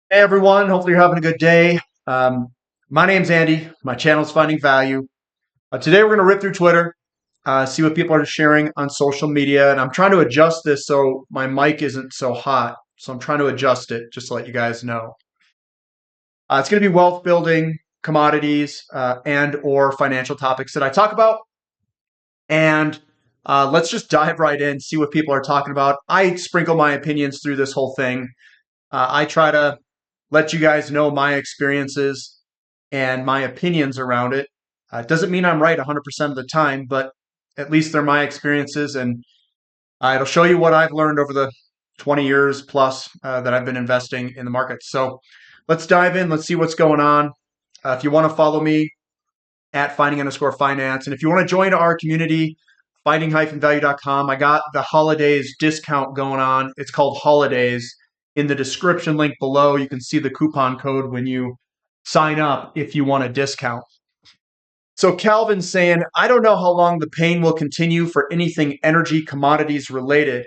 Hey everyone, hopefully you're having a good day. Um, my name's Andy. My channel's Finding Value. Today we're going to rip through Twitter, see what people are sharing on social media, and I'm trying to adjust this so my mic isn't so hot. So I'm trying to adjust it just to let you guys know. It's going to be wealth building, commodities, and or financial topics that I talk about. And let's just dive right in, see what people are talking about. I sprinkle my opinions through this whole thing. I try to let you guys know my experiences and my opinions around it. It doesn't mean I'm right 100% of the time, but at least they're my experiences, and it'll show you what I've learned over the 20 years plus that I've been investing in the markets. So let's dive in. Let's see what's going on. If you want to follow me at finding_finance, and if you want to join our community, finding-value.com, I got the holidays discount going on. It's called Holidays. In the description link below, you can see the coupon code when you sign up if you want a discount. So Calvin's saying, I don't know how long the pain will continue for anything energy commodities related,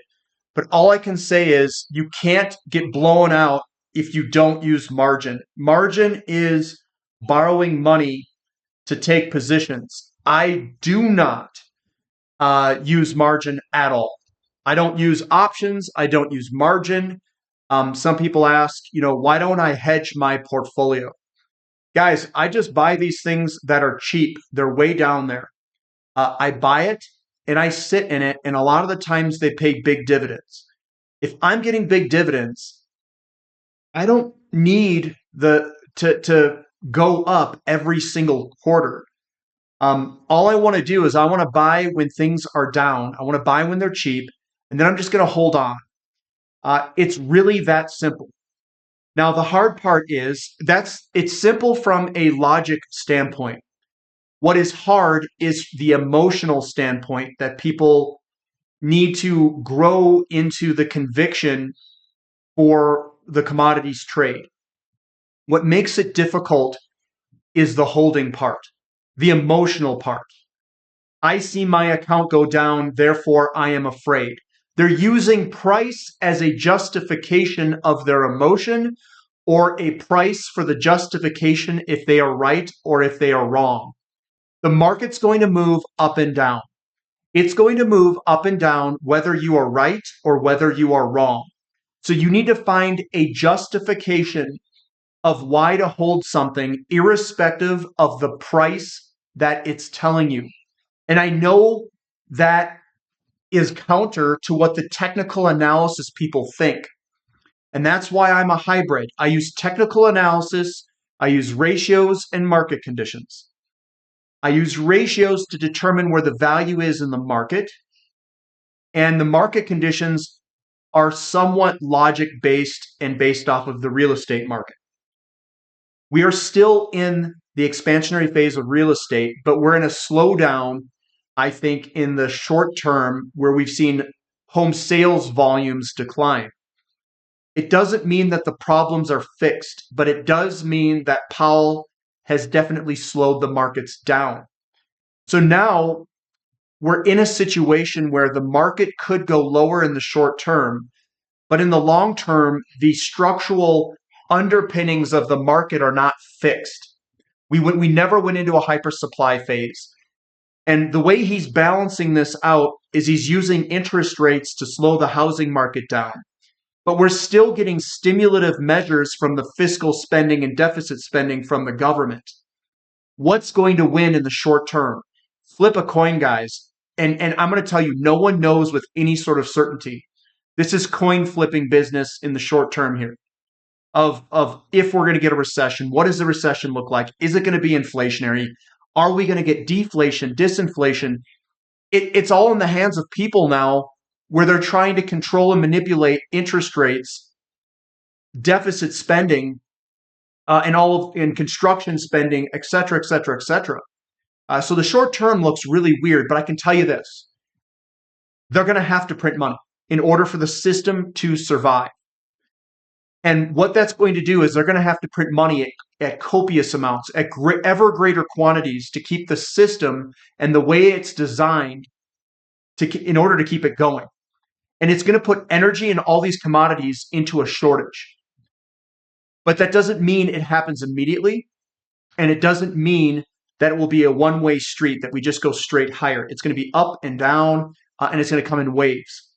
but all I can say is you can't get blown out if you don't use margin. Margin is borrowing money to take positions. I do not use margin at all. I don't use options. I don't use margin. Some people ask, why don't I hedge my portfolio? Guys, I just buy these things that are cheap. They're way down there. I buy it and I sit in it, and a lot of the times they pay big dividends. If I'm getting big dividends, I don't need to go up every single quarter. All I want to do is I want to buy when things are down. I want to buy when they're cheap, and then I'm just going to hold on. It's really that simple. Now, the hard part is it's simple from a logic standpoint. What is hard is the emotional standpoint that people need to grow into the conviction for the commodities trade. What makes it difficult is the holding part, the emotional part. I see my account go down, therefore I am afraid. They're using price as a justification of their emotion, or a price for the justification if they are right or if they are wrong. The market's going to move up and down. It's going to move up and down whether you are right or whether you are wrong. So you need to find a justification of why to hold something irrespective of the price that it's telling you. And I know that is counter to what the technical analysis people think. And that's why I'm a hybrid. I use technical analysis, I use ratios and market conditions. I use ratios to determine where the value is in the market, and the market conditions are somewhat logic based and based off of the real estate market. We are still in the expansionary phase of real estate, but we're in a slowdown, I think, in the short term where we've seen home sales volumes decline. It doesn't mean that the problems are fixed, but it does mean that Powell has definitely slowed the markets down. So now we're in a situation where the market could go lower in the short term, but in the long term, the structural underpinnings of the market are not fixed. We never went into a hypersupply phase. And the way he's balancing this out is he's using interest rates to slow the housing market down. But we're still getting stimulative measures from the fiscal spending and deficit spending from the government. What's going to win in the short term? Flip a coin, guys. And I'm going to tell you, no one knows with any sort of certainty. This is coin flipping business in the short term here. Of if we're going to get a recession, what does the recession look like? Is it going to be inflationary? Are we going to get deflation, disinflation? It's all in the hands of people now, where they're trying to control and manipulate interest rates, deficit spending, and construction spending, et cetera, et cetera, et cetera. So the short term looks really weird, but I can tell you this. They're going to have to print money in order for the system to survive. And what that's going to do is they're going to have to print money at copious amounts, at ever greater quantities to keep the system and the way it's designed in order to keep it going. And it's going to put energy and all these commodities into a shortage. But that doesn't mean it happens immediately. And it doesn't mean that it will be a one-way street, that we just go straight higher. It's going to be up and down, and it's going to come in waves.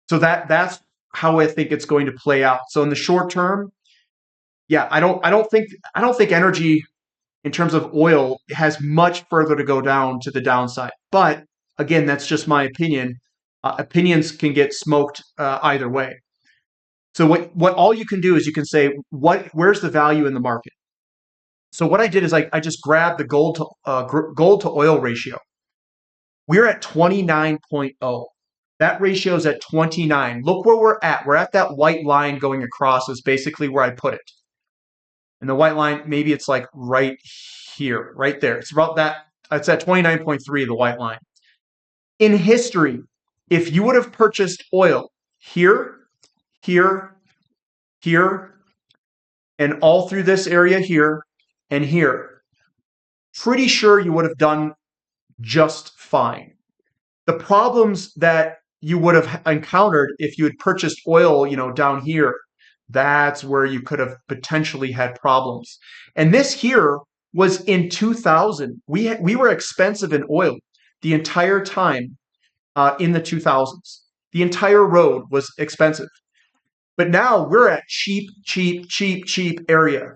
So that's how I think it's going to play out. So in the short term, yeah, I don't think energy in terms of oil has much further to go down to the downside. But again, that's just my opinion. Opinions can get smoked either way. So what all you can do is you can say where's the value in the market. So what I did is I just grabbed the gold to oil ratio. We're at 29.0. That ratio is at 29. Look where we're at. We're at that white line going across is basically where I put it. And the white line, maybe it's like right here, right there. It's about that. It's at 29.3, the white line. In history, if you would have purchased oil here, here, here, and all through this area here and here, pretty sure you would have done just fine. The problems that you would have encountered if you had purchased oil, down here, that's where you could have potentially had problems. And this here was in 2000. We were expensive in oil the entire time in the 2000s. The entire road was expensive. But now we're at cheap, cheap, cheap, cheap area.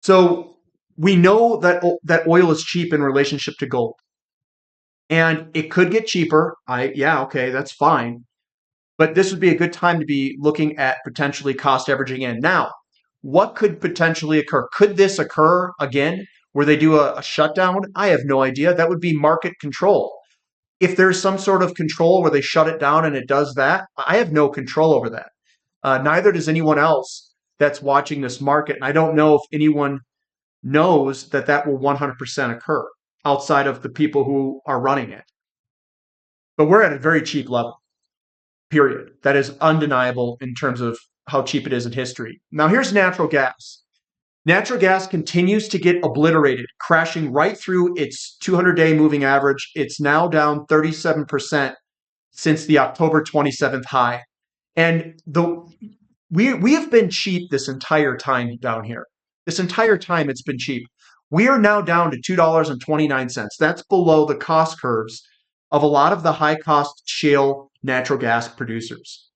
So we know that oil is cheap in relationship to gold. And it could get cheaper. Okay, that's fine. But this would be a good time to be looking at potentially cost averaging in. Now, what could potentially occur? Could this occur again where they do a shutdown? I have no idea. That would be market control. If there's some sort of control where they shut it down and it does that, I have no control over that. Neither does anyone else that's watching this market. And I don't know if anyone knows that will 100% occur outside of the people who are running it. But we're at a very cheap level, period. That is undeniable in terms of how cheap it is in history. Now here's natural gas. Natural gas continues to get obliterated, crashing right through its 200-day moving average. It's now down 37% since the October 27th high. And we have been cheap this entire time down here. This entire time it's been cheap. We are now down to $2.29. That's below the cost curves of a lot of the high-cost shale natural gas producers.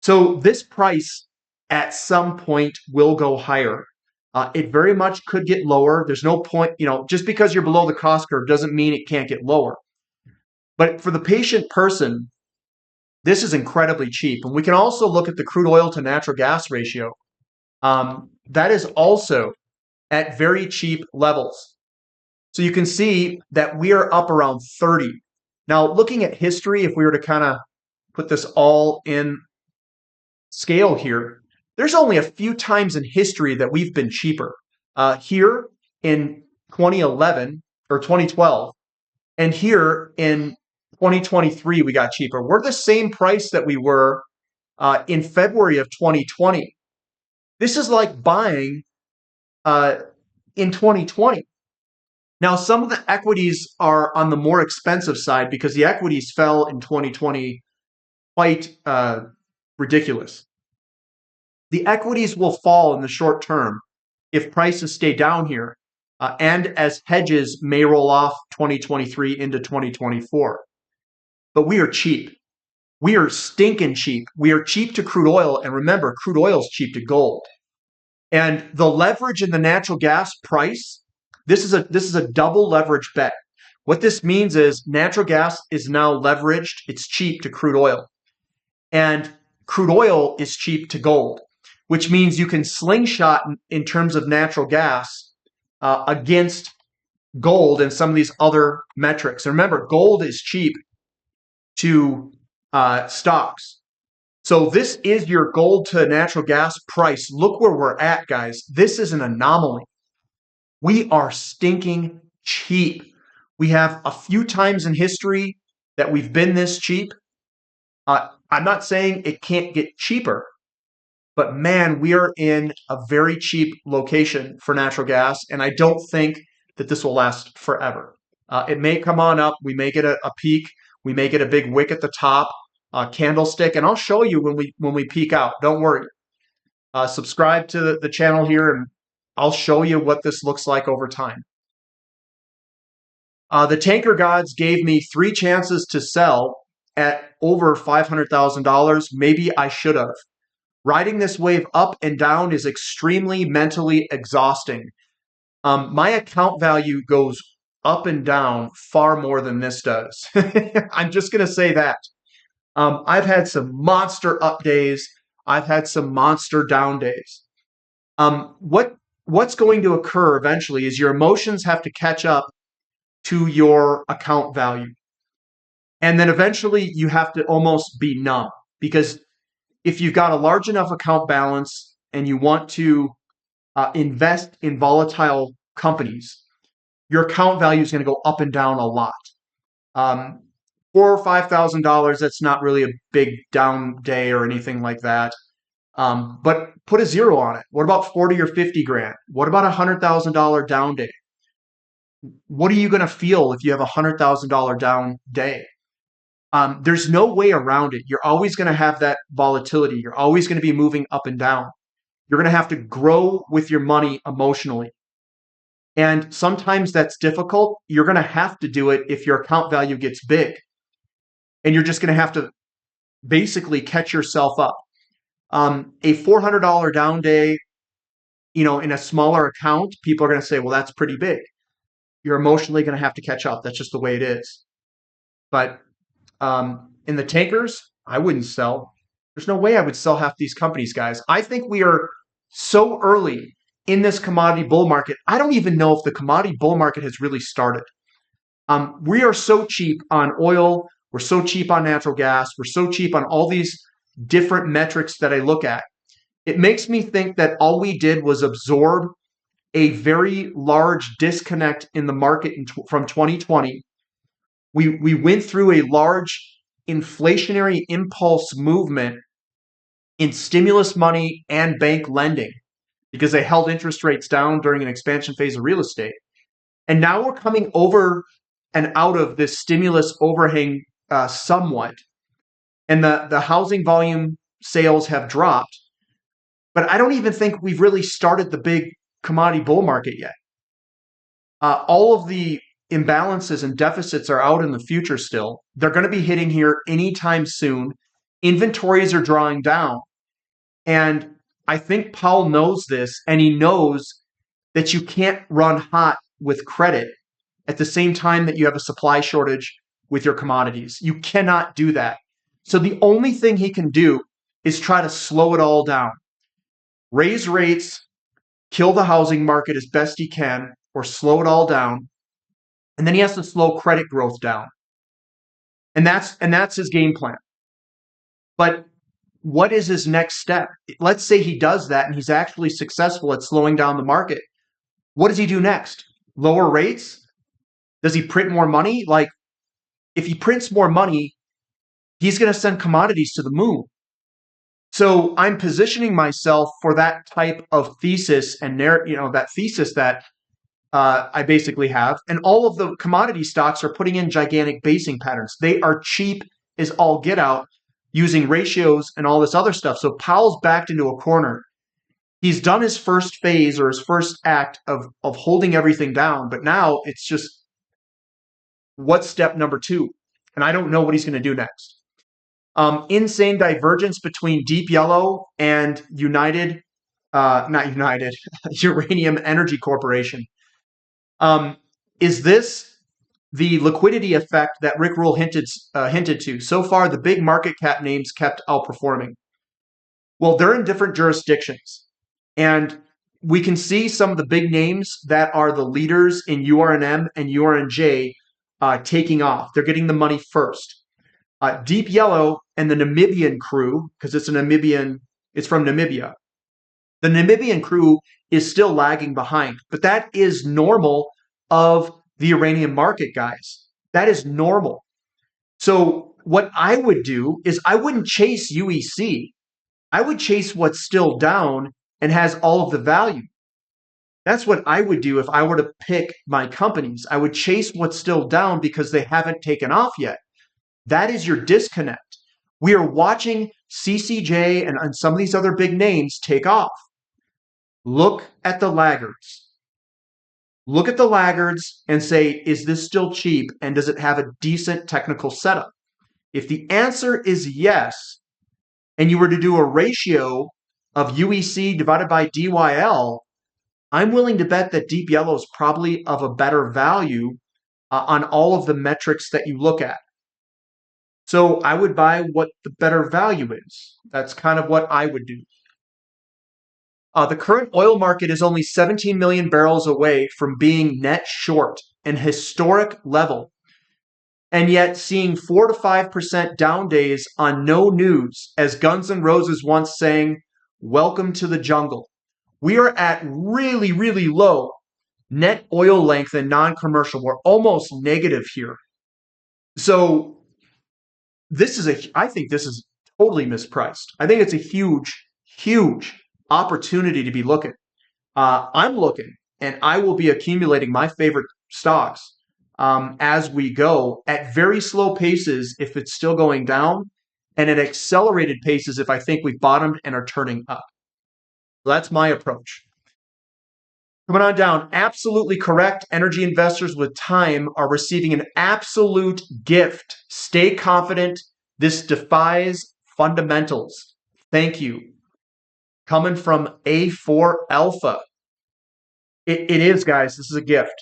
So this price at some point will go higher. It very much could get lower. There's no point, just because you're below the cost curve doesn't mean it can't get lower. But for the patient person, this is incredibly cheap. And we can also look at the crude oil to natural gas ratio. That is also at very cheap levels. So you can see that we are up around 30. Now, looking at history, if we were to kind of put this all in scale here, there's only a few times in history that we've been cheaper. Here in 2011 or 2012, and here in 2023, we got cheaper. We're the same price that we were in February of 2020. This is like buying in 2020. Now, some of the equities are on the more expensive side because the equities fell in 2020 quite ridiculous. The equities will fall in the short term if prices stay down here and as hedges may roll off 2023 into 2024. But we are cheap. We are stinking cheap. We are cheap to crude oil. And remember, crude oil is cheap to gold. And the leverage in the natural gas price, this is a double leverage bet. What this means is natural gas is now leveraged. It's cheap to crude oil. And crude oil is cheap to gold, which means you can slingshot in terms of natural gas against gold and some of these other metrics. And remember, gold is cheap to stocks. So this is your gold to natural gas price. Look where we're at, guys. This is an anomaly. We are stinking cheap. We have a few times in history that we've been this cheap. I'm not saying it can't get cheaper, but man, we are in a very cheap location for natural gas, and I don't think that this will last forever. It may come on up. We may get a peak. We may get a big wick at the top, candlestick, and I'll show you when we peak out. Don't worry. Subscribe to the channel here, and I'll show you what this looks like over time. The tanker gods gave me 3 chances to sell at over $500,000. Maybe I should have. Riding this wave up and down is extremely mentally exhausting. My account value goes up and down far more than this does. I'm just going to say that. I've had some monster up days. I've had some monster down days. What's going to occur eventually is your emotions have to catch up to your account value. And then eventually you have to almost be numb, because if you've got a large enough account balance and you want to invest in volatile companies, your account value is going to go up and down a lot. $4,000 or $5,000, that's not really a big down day or anything like that. But put a 0 on it. What about 40 or 50 grand? What about $100,000 down day? What are you going to feel if you have a $100,000 down day? There's no way around it. You're always going to have that volatility. You're always going to be moving up and down. You're going to have to grow with your money emotionally. And sometimes that's difficult. You're going to have to do it if your account value gets big. And you're just going to have to basically catch yourself up. A $400 down day, in a smaller account, people are going to say, well, that's pretty big. You're emotionally going to have to catch up. That's just the way it is. But in the tankers, I wouldn't sell. There's no way I would sell half these companies, guys. I think we are so early in this commodity bull market. I don't even know if the commodity bull market has really started. We are so cheap on oil. We're so cheap on natural gas. We're so cheap on all these different metrics that I look at. It makes me think that all we did was absorb a very large disconnect in the market from 2020. We went through a large inflationary impulse movement in stimulus money and bank lending because they held interest rates down during an expansion phase of real estate. And now we're coming over and out of this stimulus overhang somewhat. And the housing volume sales have dropped. But I don't even think we've really started the big commodity bull market yet. All of the imbalances and deficits are out in the future still. They're going to be hitting here anytime soon. Inventories are drawing down. And I think Powell knows this, and he knows that you can't run hot with credit at the same time that you have a supply shortage with your commodities. You cannot do that. So the only thing he can do is try to slow it all down. Raise rates, kill the housing market as best he can, or slow it all down. And then he has to slow credit growth down. And that's his game plan. But what is his next step? Let's say he does that and he's actually successful at slowing down the market. What does he do next? Lower rates? Does he print more money? Like, if he prints more money, he's going to send commodities to the moon. So I'm positioning myself for that type of thesis and that thesis that I basically have. And all of the commodity stocks are putting in gigantic basing patterns. They are cheap as all get out using ratios and all this other stuff. So Powell's backed into a corner. He's done his first phase or his first act of holding everything down. But now it's just, what's step number 2? And I don't know what he's going to do next. Insane divergence between Deep Yellow and Uranium Energy Corporation. Is this the liquidity effect that Rick Rule hinted to? So far, the big market cap names kept outperforming. Well, they're in different jurisdictions. And we can see some of the big names that are the leaders in URNM and URNJ taking off. They're getting the money first. Deep Yellow and the Namibian crew, because it's from Namibia. The Namibian crew is still lagging behind, but that is normal of the uranium market, guys. That is normal. So what I would do is I wouldn't chase UEC. I would chase what's still down and has all of the value. That's what I would do if I were to pick my companies. I would chase what's still down because they haven't taken off yet. That is your disconnect. We are watching CCJ and some of these other big names take off. Look at the laggards. Look at the laggards and say, is this still cheap? And does it have a decent technical setup? If the answer is yes, and you were to do a ratio of UEC divided by DYL, I'm willing to bet that deep yellow is probably of a better value on all of the metrics that you look at. So I would buy what the better value is. That's kind of what I would do. The current oil market is only 17 million barrels away from being net short, an historic level, and yet seeing 4 to 5% down days on no news, as Guns N' Roses once sang, "Welcome to the jungle." We are at really, really low net oil length and non-commercial. We're almost negative here. So I think this is totally mispriced. I think it's a huge, huge opportunity to be looking. I'm looking, and I will be accumulating my favorite stocks as we go at very slow paces if it's still going down, and at accelerated paces if I think we've bottomed and are turning up. So that's my approach. Coming on down, absolutely correct. Energy investors with time are receiving an absolute gift. Stay confident. This defies fundamentals. Thank you. Coming from A4 Alpha. It is, guys. This is a gift.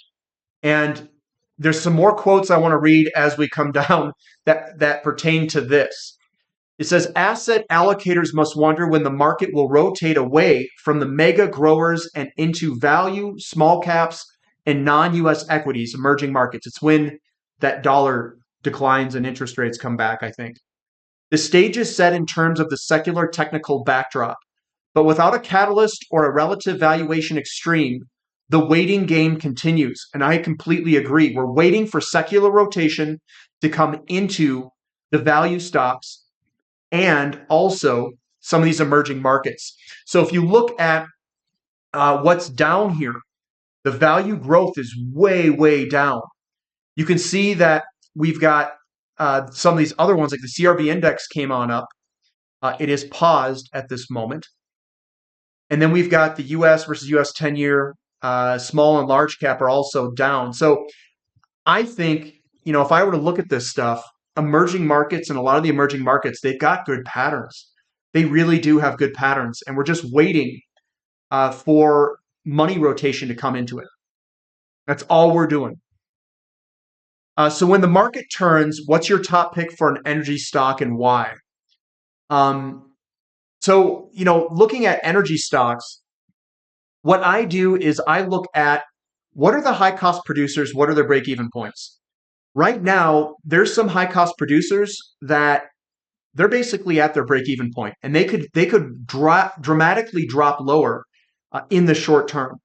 And there's some more quotes I want to read as we come down that pertain to this. It says, asset allocators must wonder when the market will rotate away from the mega growers and into value, small caps, and non-US equities, emerging markets. It's when that dollar declines and interest rates come back, I think. The stage is set in terms of the secular technical backdrop, but without a catalyst or a relative valuation extreme, the waiting game continues. And I completely agree. We're waiting for secular rotation to come into the value stocks and also some of these emerging markets. So if you look at what's down here, the value growth is way, way down. You can see that we've got some of these other ones, like the CRB index came on up. It is paused at this moment. And then we've got the US versus US 10-year small and large cap are also down. So I think, if I were to look at this stuff, emerging markets and a lot of the emerging markets, they've got good patterns. They really do have good patterns. And we're just waiting for money rotation to come into it. That's all we're doing. So when the market turns, what's your top pick for an energy stock and why? Looking at energy stocks, what I do is I look at what are the high cost producers, what are their break-even points? Right now, there's some high cost producers that they're basically at their break-even point, and they could dramatically drop lower in the short term.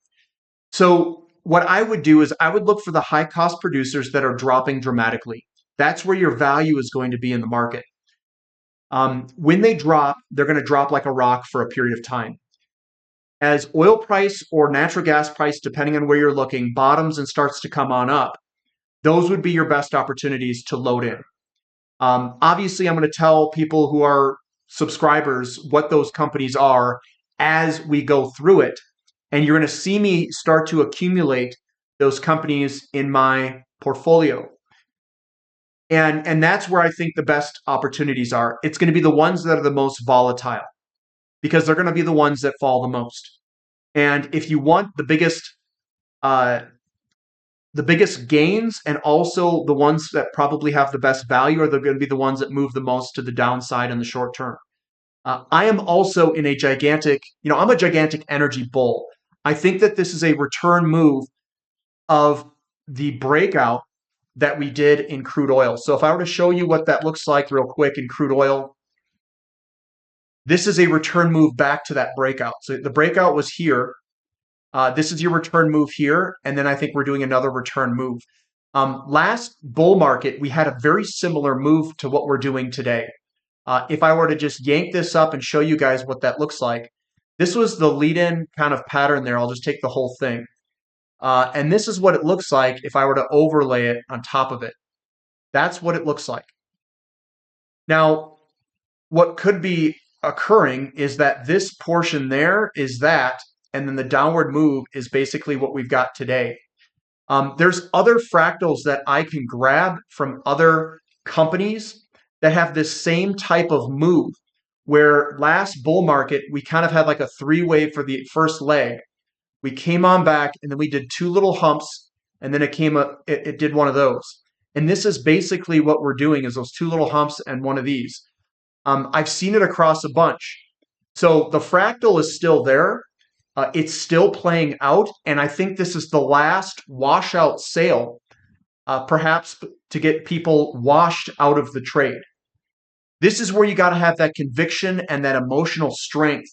So what I would do is I would look for the high cost producers that are dropping dramatically. That's where your value is going to be in the market. When they drop, they're going to drop like a rock for a period of time. As oil price or natural gas price, depending on where you're looking, bottoms and starts to come on up, those would be your best opportunities to load in. Obviously, I'm going to tell people who are subscribers what those companies are as we go through it. And you're going to see me start to accumulate those companies in my portfolio. And that's where I think the best opportunities are. It's going to be the ones that are the most volatile because they're going to be the ones that fall the most. And if you want the biggest gains and also the ones that probably have the best value are going to be the ones that move the most to the downside in the short term. I am also in a gigantic, I'm a gigantic energy bull. I think that this is a return move of the breakout that we did in crude oil. So if I were to show you what that looks like real quick in crude oil, this is a return move back to that breakout. So the breakout was here. This is your return move here, and then I think we're doing another return move. Last bull market, we had a very similar move to what we're doing today. If I were to just yank this up and show you guys what that looks like, this was the lead-in kind of pattern there. I'll just take the whole thing. And this is what it looks like if I were to overlay it on top of it. That's what it looks like. Now, what could be occurring is that this portion there is that, and then the downward move is basically what we've got today. There's other fractals that I can grab from other companies that have this same type of move, where last bull market, we kind of had like a three-way for the first leg. We came on back and then we did two little humps and then it did one of those. And this is basically what we're doing, is those two little humps and one of these. I've seen it across a bunch. So the fractal is still there. It's still playing out. And I think this is the last washout sale, perhaps to get people washed out of the trade. This is where you got to have that conviction and that emotional strength.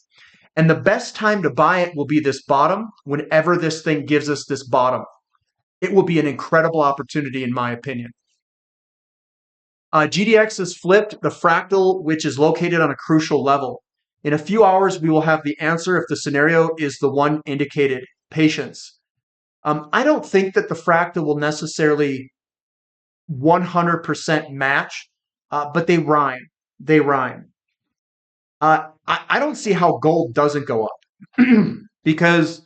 And the best time to buy it will be this bottom, whenever this thing gives us this bottom. It will be an incredible opportunity, in my opinion. GDX has flipped the fractal, which is located on a crucial level. In a few hours, we will have the answer if the scenario is the one indicated. Patience. I don't think that the fractal will necessarily 100% match, but they rhyme. They rhyme. I don't see how gold doesn't go up because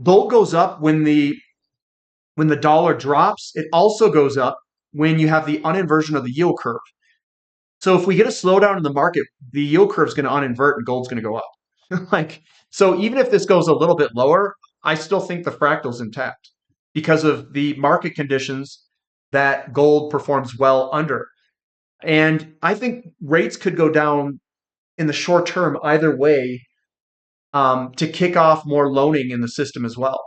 gold goes up when the dollar drops. It also goes up when you have the uninversion of the yield curve. So if we get a slowdown in the market, the yield curve is going to uninvert and gold's going to go up. So even if this goes a little bit lower, I still think the fractal's intact because of the market conditions that gold performs well under. And I think rates could go down in the short term either way, to kick off more loaning in the system as well.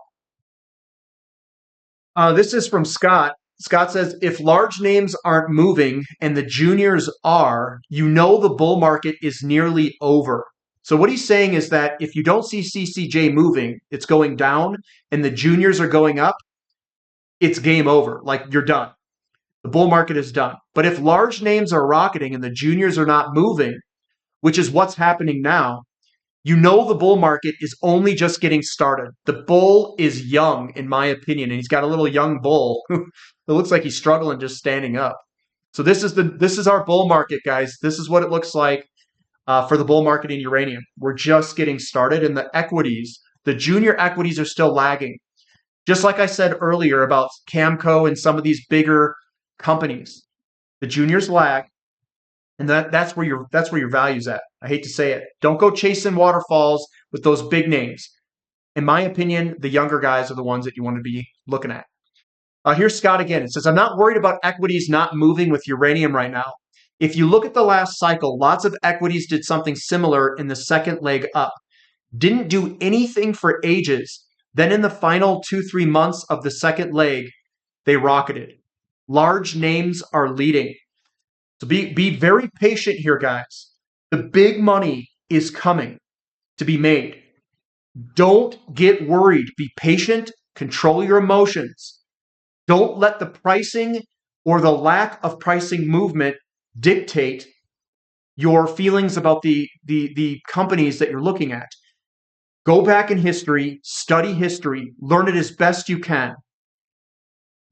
This is from Scott. Scott says, if large names aren't moving and the juniors are, you know the bull market is nearly over. So what he's saying is that if you don't see CCJ moving, it's going down, and the juniors are going up, it's game over. Like, you're done. The bull market is done. But if large names are rocketing and the juniors are not moving, which is what's happening now, you know the bull market is only just getting started. The bull is young, in my opinion, and he's got a little young bull who it looks like he's struggling just standing up. So this is our bull market, guys. This is what it looks like for the bull market in uranium. We're just getting started, and the equities, the junior equities, are still lagging. Just like I said earlier about Camco and some of these bigger companies, the juniors lag. And that's where your value's at. I hate to say it. Don't go chasing waterfalls with those big names. In my opinion, the younger guys are the ones that you want to be looking at. Here's Scott again. It says, I'm not worried about equities not moving with uranium right now. If you look at the last cycle, lots of equities did something similar in the second leg up. Didn't do anything for ages. Then in the final 2-3 months of the second leg, they rocketed. Large names are leading. So be very patient here, guys. The big money is coming to be made. Don't get worried. Be patient. Control your emotions. Don't let the pricing or the lack of pricing movement dictate your feelings about the companies that you're looking at. Go back in history, study history, learn it as best you can.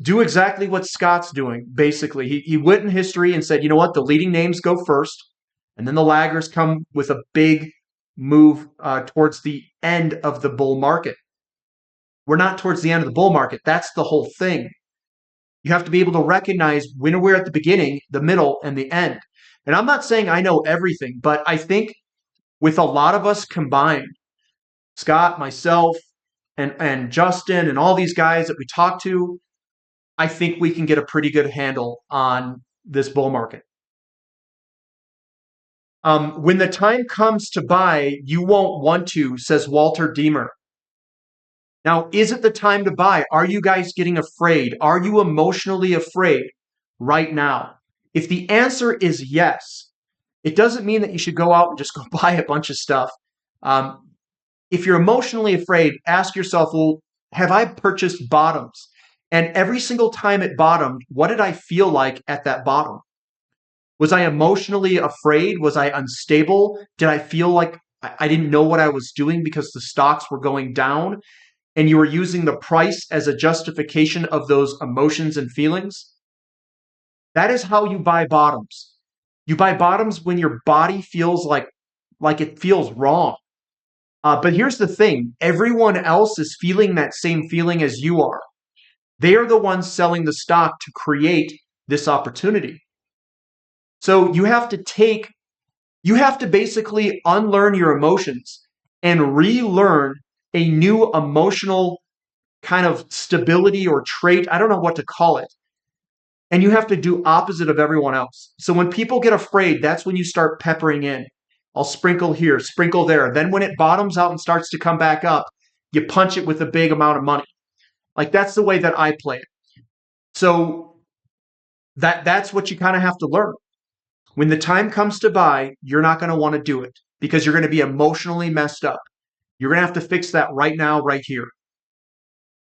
Do exactly what Scott's doing, basically. He went in history and said, you know what, the leading names go first, and then the laggers come with a big move towards the end of the bull market. We're not towards the end of the bull market. That's the whole thing. You have to be able to recognize when we're at the beginning, the middle, and the end. And I'm not saying I know everything, but I think with a lot of us combined, Scott, myself, and Justin, and all these guys that we talk to, I think we can get a pretty good handle on this bull market. When the time comes to buy, you won't want to, says Walter Deemer. Now, is it the time to buy? Are you guys getting afraid? Are you emotionally afraid right now? If the answer is yes, it doesn't mean that you should go out and just go buy a bunch of stuff. If you're emotionally afraid, ask yourself, well, have I purchased bottoms? And every single time it bottomed, what did I feel like at that bottom? Was I emotionally afraid? Was I unstable? Did I feel like I didn't know what I was doing because the stocks were going down? And you were using the price as a justification of those emotions and feelings? That is how you buy bottoms. You buy bottoms when your body feels like it feels wrong. But here's the thing. Everyone else is feeling that same feeling as you are. They are the ones selling the stock to create this opportunity. So you have to basically unlearn your emotions and relearn a new emotional kind of stability or trait. I don't know what to call it. And you have to do opposite of everyone else. So when people get afraid, that's when you start peppering in. I'll sprinkle here, sprinkle there. Then when it bottoms out and starts to come back up, you punch it with a big amount of money. Like that's the way that I play it. So that's what you kind of have to learn. When the time comes to buy, you're not going to want to do it because you're going to be emotionally messed up. You're going to have to fix that right now, right here.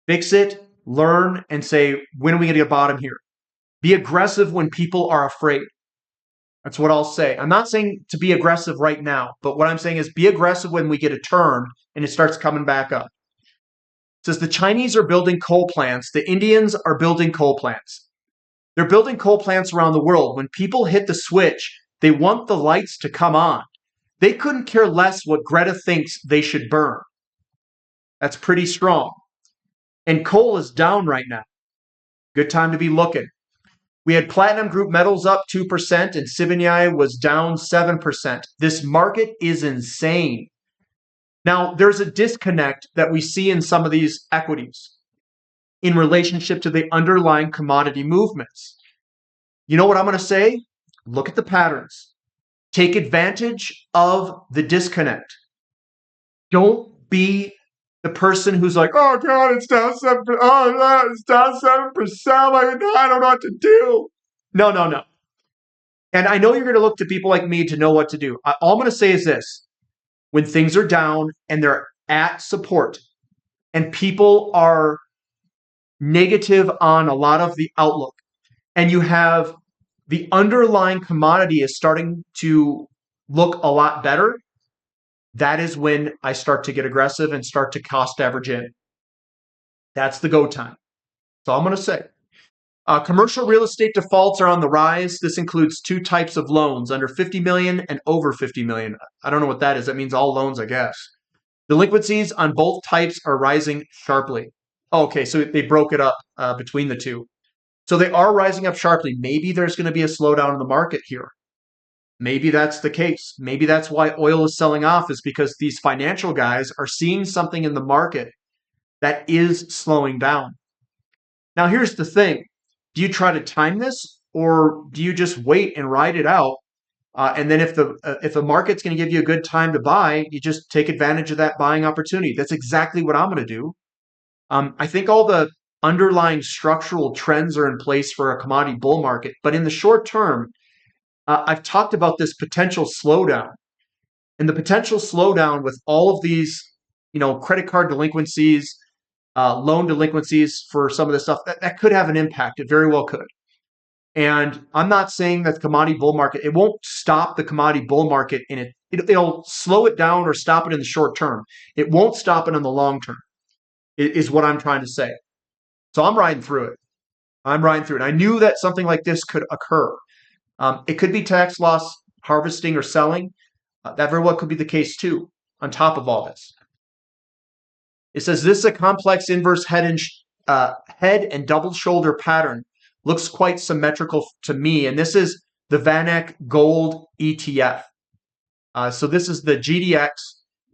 Fix it, learn, and say, when are we going to get bottom here? Be aggressive when people are afraid. That's what I'll say. I'm not saying to be aggressive right now, but what I'm saying is be aggressive when we get a turn and it starts coming back up. It says the Chinese are building coal plants. The Indians are building coal plants. They're building coal plants around the world. When people hit the switch, they want the lights to come on. They couldn't care less what Greta thinks they should burn. That's pretty strong. And coal is down right now. Good time to be looking. We had platinum group metals up 2% and Siboney was down 7%. This market is insane. Now, there's a disconnect that we see in some of these equities in relationship to the underlying commodity movements. You know what I'm going to say? Look at the patterns. Take advantage of the disconnect. Don't be the person who's like, oh God, it's down 7%. Oh, it's down 7%. I don't know what to do. No. And I know you're going to look to people like me to know what to do. All I'm going to say is this. When things are down and they're at support and people are negative on a lot of the outlook and you have the underlying commodity is starting to look a lot better, that is when I start to get aggressive and start to cost average in. That's the go time. That's all I'm going to say. Commercial real estate defaults are on the rise. This includes two types of loans, under 50 million and over 50 million. I don't know what that is. That means all loans, I guess. Delinquencies on both types are rising sharply. Okay, so they broke it up between the two. So they are rising up sharply. Maybe there's going to be a slowdown in the market here. Maybe that's the case. Maybe that's why oil is selling off, is because these financial guys are seeing something in the market that is slowing down. Now, here's the thing. Do you try to time this or do you just wait and ride it out? And then if the market's going to give you a good time to buy, you just take advantage of that buying opportunity. That's exactly what I'm going to do. I think all the underlying structural trends are in place for a commodity bull market. But in the short term, I've talked about this potential slowdown. And the potential slowdown with all of these, credit card delinquencies, loan delinquencies for some of this stuff, that could have an impact. It very well could. And I'm not saying that the commodity bull market, it won't stop the commodity bull market it'll slow it down or stop it in the short term. It won't stop it in the long term, is what I'm trying to say. So I'm riding through it. I knew that something like this could occur. It could be tax loss harvesting or selling. That very well could be the case too, on top of all this. It says this is a complex inverse head and double shoulder pattern. Looks quite symmetrical to me. And this is the VanEck Gold ETF. So this is the GDX.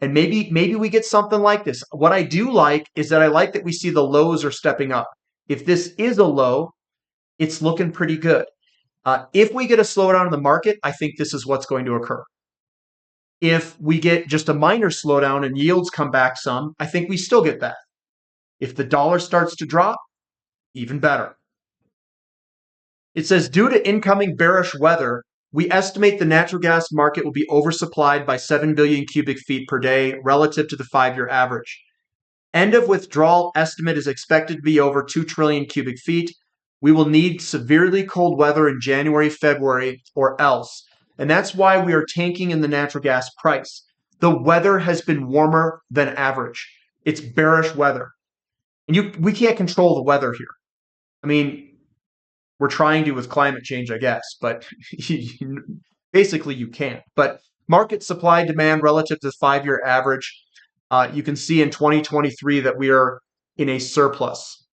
And maybe we get something like this. What I do like is that I like that we see the lows are stepping up. If this is a low, it's looking pretty good. If we get a slowdown in the market, I think this is what's going to occur. If we get just a minor slowdown and yields come back some, I think we still get that. If the dollar starts to drop, even better. It says, due to incoming bearish weather, we estimate the natural gas market will be oversupplied by 7 billion cubic feet per day relative to the 5-year average. End of withdrawal estimate is expected to be over 2 trillion cubic feet. We will need severely cold weather in January, February, or else. And that's why we are tanking in the natural gas price. The weather has been warmer than average. It's bearish weather. And we can't control the weather here. I mean, we're trying to with climate change, I guess, but basically you can't. But market supply demand relative to the 5-year average, you can see in 2023 that we are in a surplus.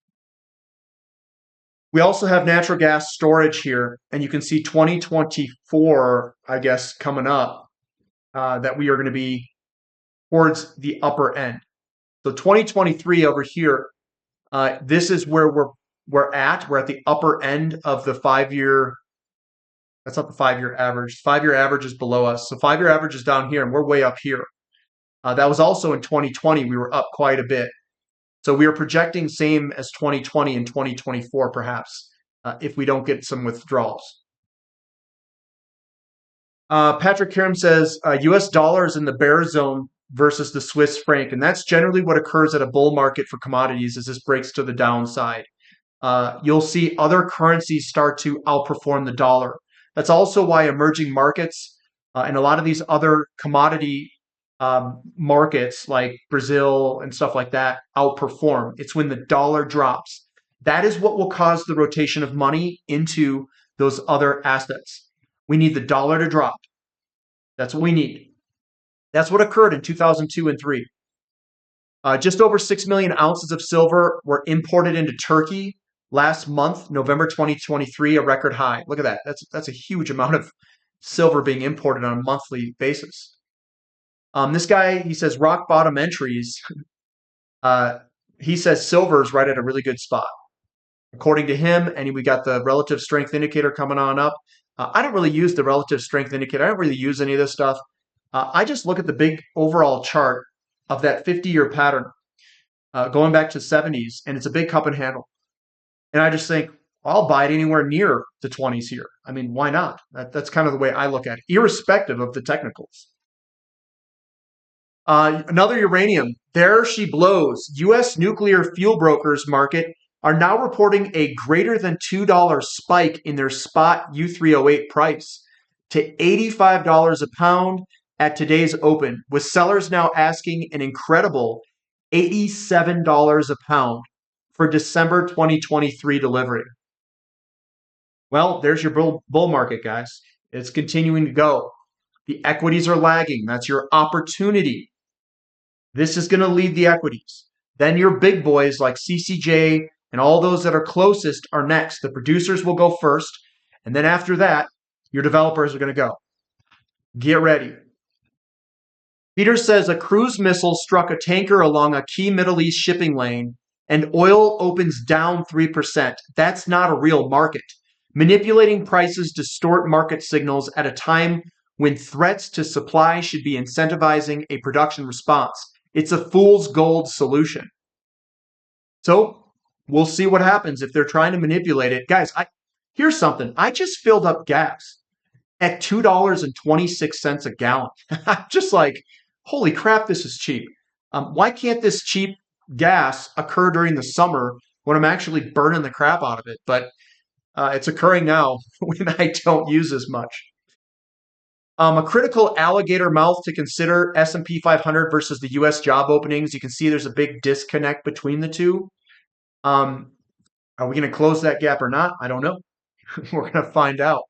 We also have natural gas storage here, and you can see 2024, I guess, coming up, that we are going to be towards the upper end. So 2023 over here, this is where we're at. We're at the upper end of the 5-year. That's not the 5-year average. 5-year average is below us. So 5-year average is down here, and we're way up here. That was also in 2020. We were up quite a bit. So we are projecting same as 2020 and 2024, perhaps, if we don't get some withdrawals. Patrick Karam says U.S. dollar is in the bear zone versus the Swiss franc, and that's generally what occurs at a bull market for commodities as this breaks to the downside. You'll see other currencies start to outperform the dollar. That's also why emerging markets and a lot of these other commodity markets like Brazil and stuff like that outperform. It's when the dollar drops. That is what will cause the rotation of money into those other assets. We need the dollar to drop. That's what we need. That's what occurred in 2002 and 3. Just over 6 million ounces of silver were imported into Turkey last month, November 2023, a record high. Look at that. That's a huge amount of silver being imported on a monthly basis. This guy, he says rock bottom entries. He says silver is right at a really good spot. According to him, and we got the relative strength indicator coming on up. I don't really use the relative strength indicator. I don't really use any of this stuff. I just look at the big overall chart of that 50-year pattern going back to the 70s, and it's a big cup and handle. And I just think, I'll buy it anywhere near the 20s here. I mean, why not? That's kind of the way I look at it, irrespective of the technicals. Another uranium. There she blows. U.S. nuclear fuel brokers market are now reporting a greater than $2 spike in their spot U3O8 price to $85 a pound at today's open, with sellers now asking an incredible $87 a pound for December 2023 delivery. Well, there's your bull market, guys. It's continuing to go. The equities are lagging. That's your opportunity. This is going to lead the equities. Then your big boys like CCJ and all those that are closest are next. The producers will go first. And then after that, your developers are going to go. Get ready. Peter says a cruise missile struck a tanker along a key Middle East shipping lane and oil opens down 3%. That's not a real market. Manipulating prices distort market signals at a time when threats to supply should be incentivizing a production response. It's a fool's gold solution. So we'll see what happens if they're trying to manipulate it. Guys, here's something. I just filled up gas at $2.26 a gallon. I'm just like, holy crap, this is cheap. Why can't this cheap gas occur during the summer when I'm actually burning the crap out of it? But it's occurring now when I don't use as much. A critical alligator mouth to consider, S&P 500 versus the U.S. job openings. You can see there's a big disconnect between the two. Are we going to close that gap or not? I don't know. We're going to find out.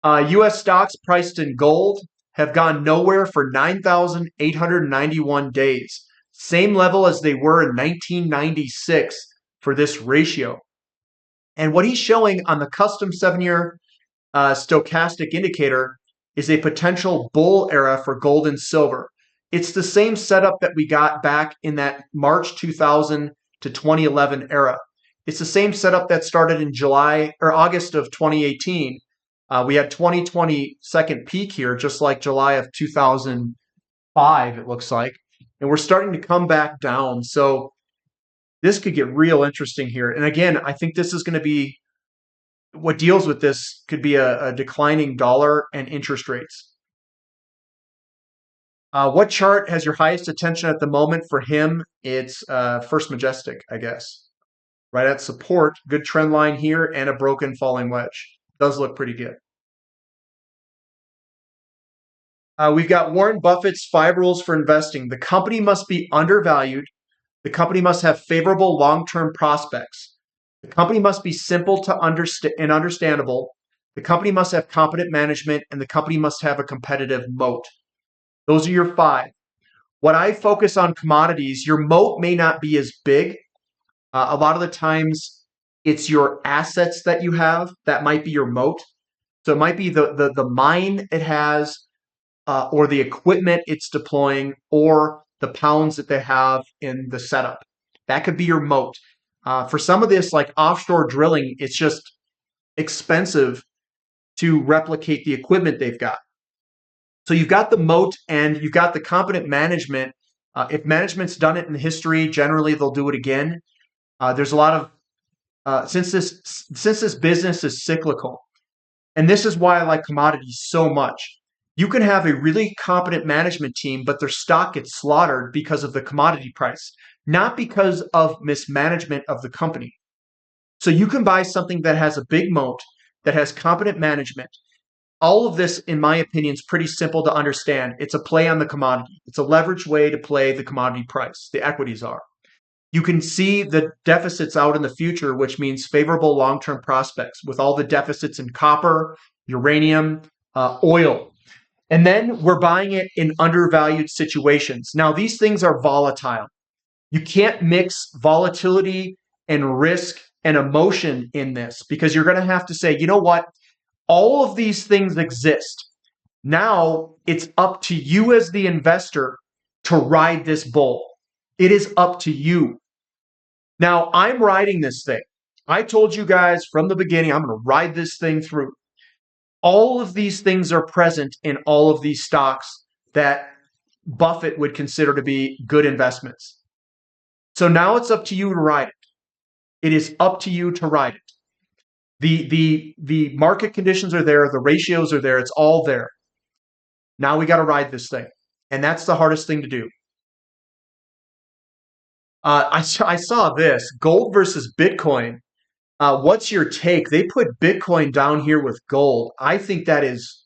U.S. stocks priced in gold have gone nowhere for 9,891 days. Same level as they were in 1996 for this ratio. And what he's showing on the custom 7-year stochastic indicator is a potential bull era for gold and silver. It's the same setup that we got back in that March 2000 to 2011 era. It's the same setup that started in July or August of 2018. We had 2020 second peak here, just like July of 2005, it looks like. And we're starting to come back down. So this could get real interesting here. And again, I think this is going to be what deals with this could be a declining dollar and interest rates. What chart has your highest attention at the moment for him? It's First Majestic, I guess. Right at support, good trend line here and a broken falling wedge. Does look pretty good. We've got Warren Buffett's 5 rules for investing. The company must be undervalued. The company must have favorable long-term prospects. The company must be simple to understand and understandable. The company must have competent management, and the company must have a competitive moat. Those are your 5. When I focus on commodities, your moat may not be as big. A lot of the times, it's your assets that you have that might be your moat. So it might be the mine it has, or the equipment it's deploying, or the pounds that they have in the setup. That could be your moat. For some of this, like offshore drilling, it's just expensive to replicate the equipment they've got. So you've got the moat and you've got the competent management. If management's done it in history, generally they'll do it again. There's a lot of since this business is cyclical, and this is why I like commodities so much. You can have a really competent management team, but their stock gets slaughtered because of the commodity price, not because of mismanagement of the company. So you can buy something that has a big moat, that has competent management. All of this, in my opinion, is pretty simple to understand. It's a play on the commodity. It's a leveraged way to play the commodity price. The equities are. You can see the deficits out in the future, which means favorable long-term prospects with all the deficits in copper, uranium, oil. And then we're buying it in undervalued situations. Now, these things are volatile. You can't mix volatility and risk and emotion in this, because you're going to have to say, you know what? All of these things exist. Now it's up to you as the investor to ride this bull. It is up to you. Now I'm riding this thing. I told you guys from the beginning, I'm going to ride this thing through. All of these things are present in all of these stocks that Buffett would consider to be good investments. So now it's up to you to ride it. It is up to you to ride it. The market conditions are there, the ratios are there, it's all there. Now we got to ride this thing. And that's the hardest thing to do. I saw this, gold versus Bitcoin. What's your take? They put Bitcoin down here with gold. I think that is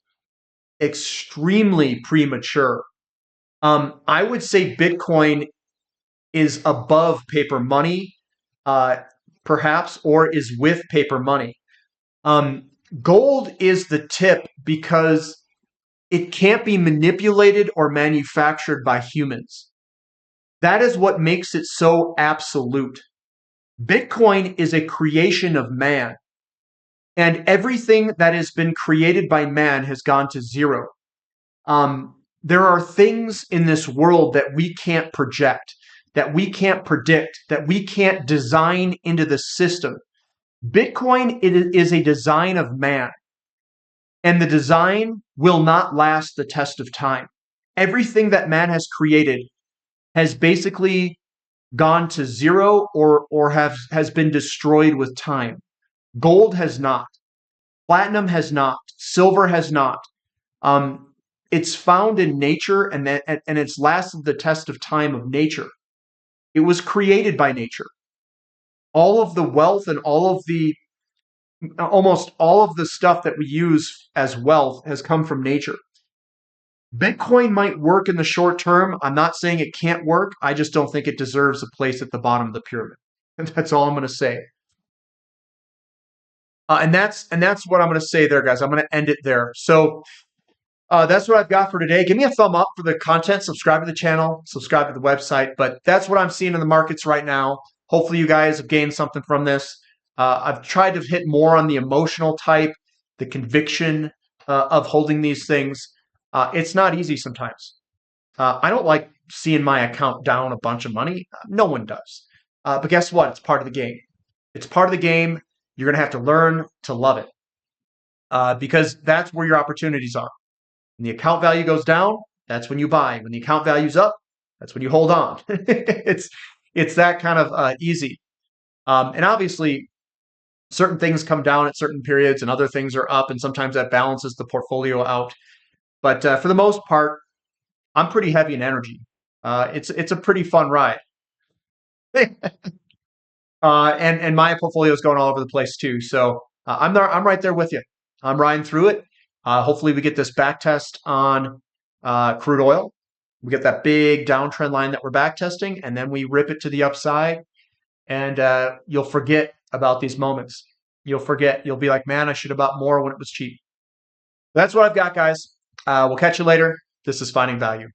extremely premature. I would say Bitcoin is above paper money, perhaps, or is with paper money. Gold is the tip because it can't be manipulated or manufactured by humans. That is what makes it so absolute. Bitcoin is a creation of man, and everything that has been created by man has gone to zero. There are things in this world that we can't project, that we can't predict, that we can't design into the system. Bitcoin is a design of man, and the design will not last the test of time. Everything that man has created has basically gone to zero or has been destroyed with time. Gold has not. Platinum has not. Silver has not. It's found in nature, and it's lasted the test of time of nature. It was created by nature. All of the wealth and almost all of the stuff that we use as wealth has come from nature. Bitcoin might work in the short term. I'm not saying it can't work. I just don't think it deserves a place at the bottom of the pyramid. And that's all I'm going to say. And that's what I'm going to say there, guys. I'm going to end it there. So that's what I've got for today. Give me a thumb up for the content. Subscribe to the channel. Subscribe to the website. But that's what I'm seeing in the markets right now. Hopefully you guys have gained something from this. I've tried to hit more on the emotional type, the conviction of holding these things. It's not easy sometimes. I don't like seeing my account down a bunch of money. No one does. But guess what? It's part of the game. It's part of the game. You're going to have to learn to love it because that's where your opportunities are. When the account value goes down, that's when you buy. When the account value's up, that's when you hold on. It's that kind of easy. And obviously, certain things come down at certain periods and other things are up, and sometimes that balances the portfolio out. But for the most part, I'm pretty heavy in energy. It's a pretty fun ride. And my portfolio is going all over the place too. So I'm right there with you. I'm riding through it. Hopefully we get this back test on crude oil. We get that big downtrend line that we're back testing, and then we rip it to the upside, and you'll forget about these moments. You'll forget. You'll be like, man, I should have bought more when it was cheap. That's what I've got, guys. We'll catch you later. This is Finding Value.